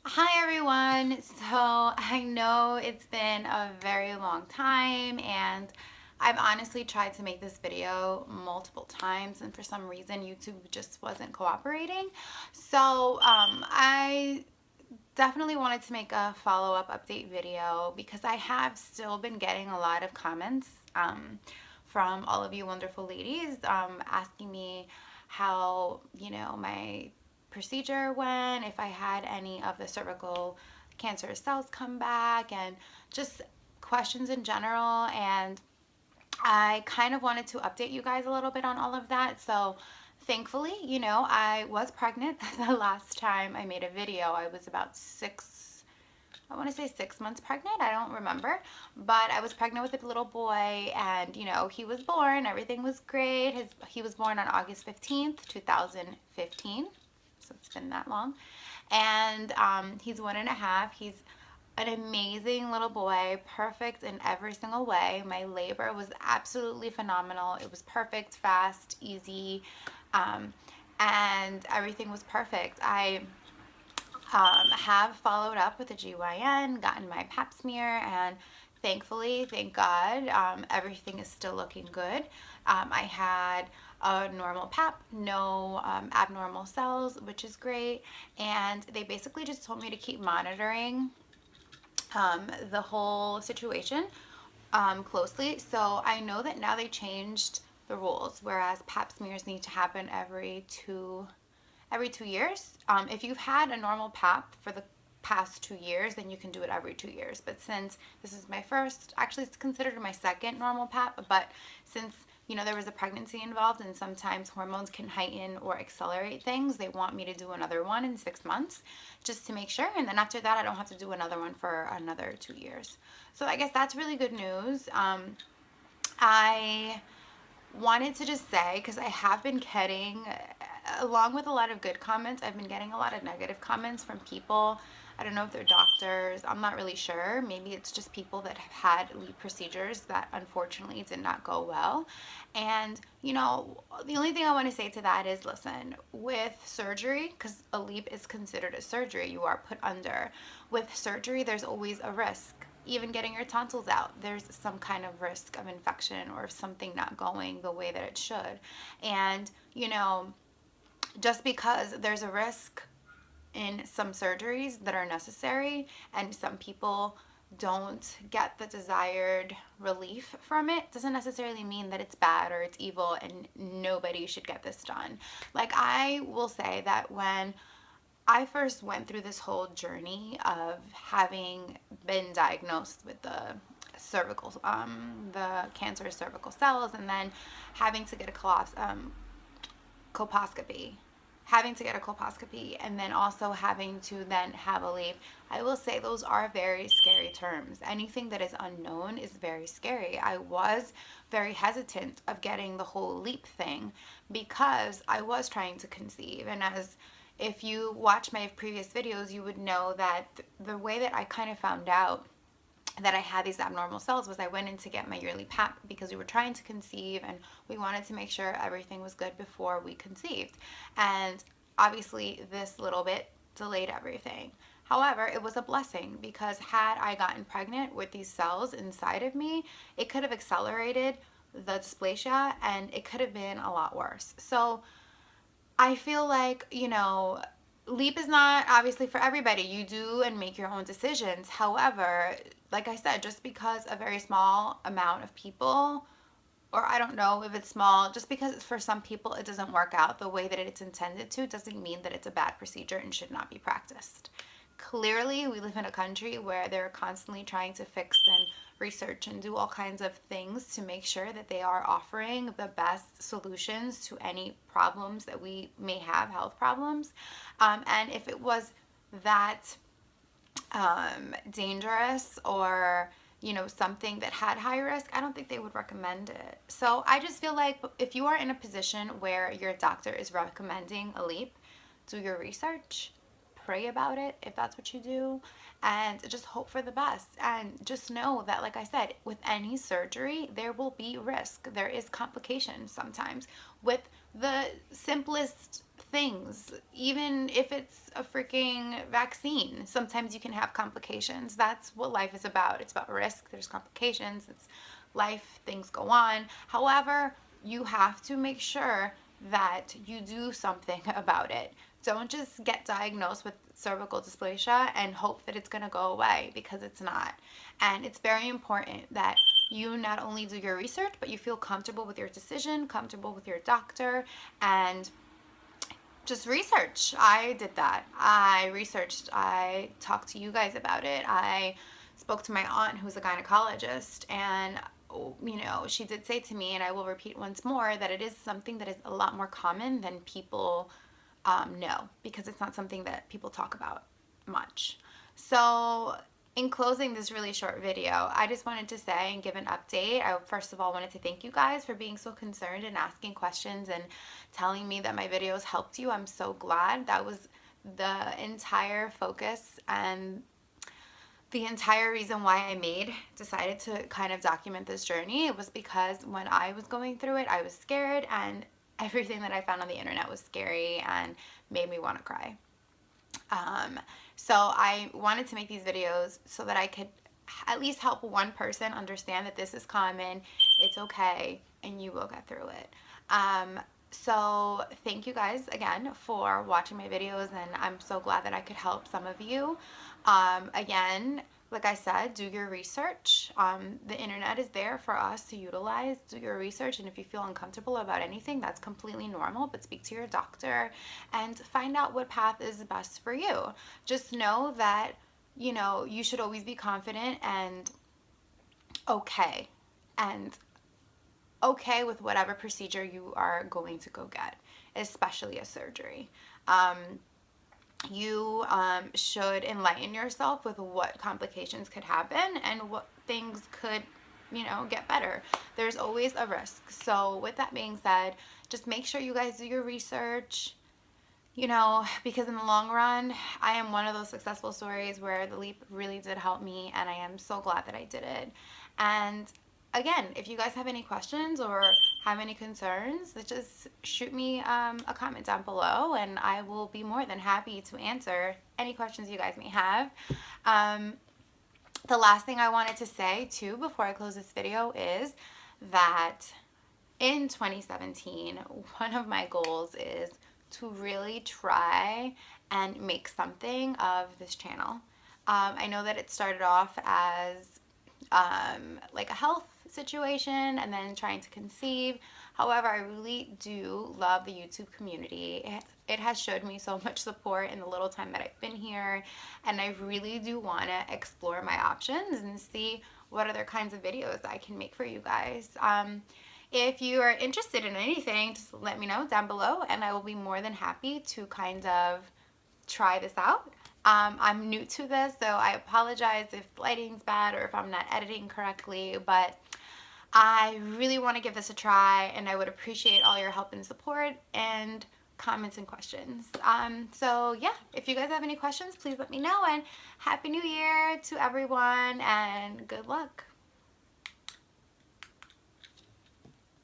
Hi everyone. So I know it's been a very long time and I've honestly tried to make this video multiple times and for some reason YouTube just wasn't cooperating. So I definitely wanted to make a follow-up update video because I have still been getting a lot of comments from all of you wonderful ladies asking me how, my procedure went, if I had any of the cervical cancerous cells come back, and just questions in general. And I kind of wanted to update you guys a little bit on all of that. So thankfully, I was pregnant the last time I made a video. I was about I want to say 6 months pregnant. I don't remember. But I was pregnant with a little boy and, he was born. Everything was great. He was born on August 15th, 2015. So it's been that long. And he's 1.5. He's an amazing little boy, perfect in every single way. My labor was absolutely phenomenal. It was perfect, fast, easy, and everything was perfect. I have followed up with a GYN, gotten my pap smear, and thankfully, thank God, everything is still looking good. I had a normal pap, no abnormal cells, which is great. And they basically just told me to keep monitoring the whole situation closely. So I know that now they changed the rules, whereas pap smears need to happen every two years. If you've had a normal pap for the past 2 years, then you can do it every 2 years. But since this is my first, actually it's considered my second normal pap, but since there was a pregnancy involved and sometimes hormones can heighten or accelerate things, they want me to do another one in 6 months just to make sure. And then after that, I don't have to do another one for another 2 years. So I guess that's really good news. I wanted to just say, because I have been getting, along with a lot of good comments, I've been getting a lot of negative comments from people. I don't know if they're doctors. I'm not really sure. Maybe it's just people that have had leap procedures that unfortunately did not go well. And, the only thing I want to say to that is, listen, with surgery, because a leap is considered a surgery, you are put under. With surgery, there's always a risk. Even getting your tonsils out, there's some kind of risk of infection or something not going the way that it should. And, just because there's a risk in some surgeries that are necessary and some people don't get the desired relief from it, doesn't necessarily mean that it's bad or it's evil and nobody should get this done. Like, I will say that when I first went through this whole journey of having been diagnosed with the cancerous cervical cells, and then having to get colposcopy, and then also having to then have a leap. I will say those are very scary terms. Anything that is unknown is very scary. I was very hesitant of getting the whole leap thing because I was trying to conceive, and as if you watch my previous videos, you would know that the way that I kind of found out that I had these abnormal cells was I went in to get my yearly pap because we were trying to conceive and we wanted to make sure everything was good before we conceived. And obviously this little bit delayed everything. However, it was a blessing because had I gotten pregnant with these cells inside of me, it could have accelerated the dysplasia and it could have been a lot worse. So I feel like, leap is not obviously for everybody. You do and make your own decisions. However, like I said, just because a very small amount of people, or I don't know if it's small, just because for some people it doesn't work out the way that it's intended to, doesn't mean that it's a bad procedure and should not be practiced. Clearly, we live in a country where they're constantly trying to fix and research and do all kinds of things to make sure that they are offering the best solutions to any problems that we may have, health problems. And if it was that dangerous or something that had high risk, I don't think they would recommend it. So I just feel like if you are in a position where your doctor is recommending a leap, do your research, pray about it if that's what you do, and just hope for the best. And just know that, like I said, with any surgery, there will be risk. There is complications sometimes with the simplest things. Even if it's a freaking vaccine, sometimes you can have complications. That's what life is about. It's about risk. There's complications. It's life. Things go on. However, you have to make sure that you do something about it. Don't just get diagnosed with cervical dysplasia and hope that it's going to go away, because it's not. And it's very important that you not only do your research, but you feel comfortable with your decision, comfortable with your doctor, and just research. I did that. I researched. I talked to you guys about it. I spoke to my aunt, who's a gynecologist, and she did say to me, and I will repeat once more, that it is something that is a lot more common than people know, because it's not something that people talk about much. So in closing this really short video, I just wanted to say and give an update. I first of all wanted to thank you guys for being so concerned and asking questions and telling me that my videos helped you. I'm so glad. That was the entire focus and the entire reason why I decided to kind of document this journey. It was because when I was going through it, I was scared, and everything that I found on the internet was scary and made me want to cry. So I wanted to make these videos so that I could at least help one person understand that this is common, it's okay, and you will get through it. So thank you guys again for watching my videos, and I'm so glad that I could help some of you. Again, like I said, do your research. The internet is there for us to utilize. Do your research, and if you feel uncomfortable about anything, that's completely normal, but speak to your doctor and find out what path is best for you. Just know that, you should always be confident and okay with whatever procedure you are going to go get, especially a surgery. You should enlighten yourself with what complications could happen and what things could, get better. There's always a risk. So with that being said, just make sure you guys do your research, because in the long run, I am one of those successful stories where the leap really did help me, and I am so glad that I did it. And again, if you guys have any questions or have any concerns, just shoot me a comment down below, and I will be more than happy to answer any questions you guys may have. The last thing I wanted to say too before I close this video is that in 2017, one of my goals is to really try and make something of this channel. I know that it started off as like a health situation and then trying to conceive. However, I really do love the YouTube community. It has showed me so much support in the little time that I've been here, and I really do want to explore my options and see what other kinds of videos I can make for you guys. If you are interested in anything, just let me know down below, and I will be more than happy to kind of try this out. I'm new to this, so I apologize if lighting's bad or if I'm not editing correctly, but I really want to give this a try, and I would appreciate all your help and support and comments and questions. So yeah, if you guys have any questions, please let me know, and Happy New Year to everyone, and good luck.